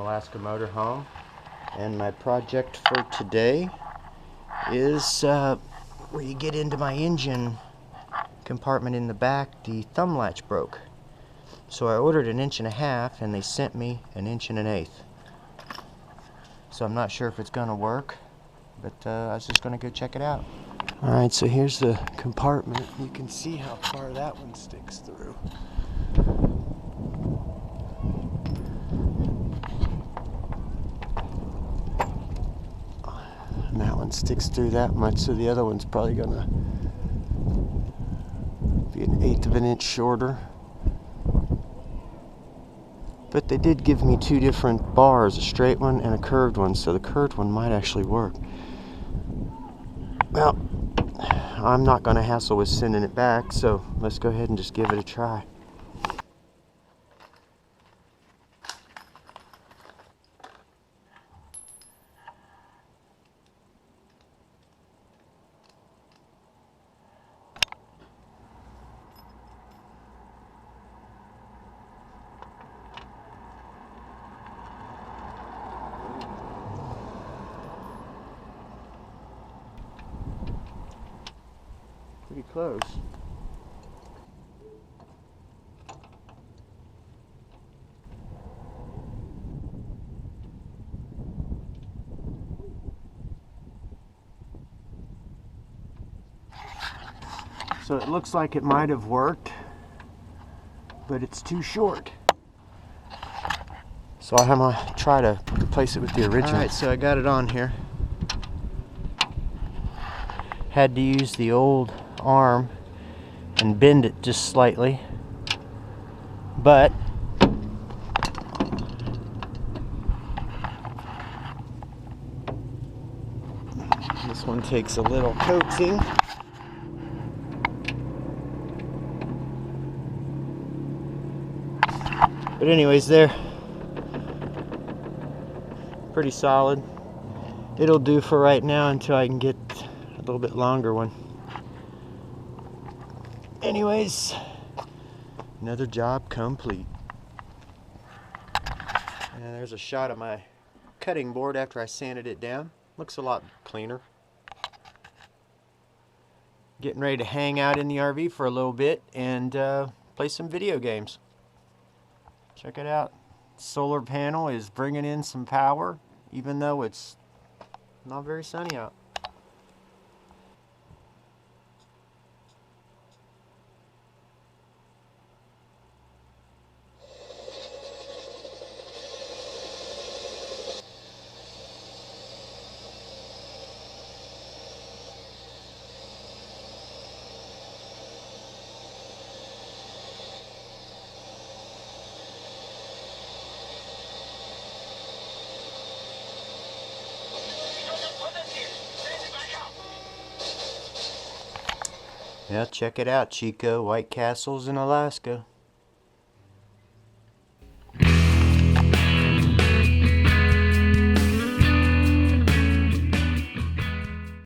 Alaska motorhome, and my project for today is where you get into my engine compartment in the back. The thumb latch broke, so I ordered 1.5 inches and they sent me 1 1/8 inches. So I'm not sure if it's gonna work, but I was just gonna go check it out. Alright, so here's the compartment. You can see how far that one sticks through. And that one sticks through that much, so the other one's probably gonna be 1/8 of an inch shorter. But they did give me 2 different bars, a straight one and a curved one, so the curved one might actually work. Well, I'm not gonna hassle with sending it back, so let's go ahead and just give it a try. Pretty close. So it looks like it might have worked, but it's too short. So I'm gonna try to replace it with the original. Alright, so I got it on here. Had to use the old arm and bend it just slightly, but this one takes a little coaxing. But anyways, they're pretty solid. It'll do for right now until I can get a little bit longer one. Anyways, another job complete. And there's a shot of my cutting board after I sanded it down. Looks a lot cleaner. Getting ready to hang out in the RV for a little bit and play some video games. Check it out. Solar panel is bringing in some power, even though it's not very sunny out. Yeah, check it out, Chico. White Castles in Alaska.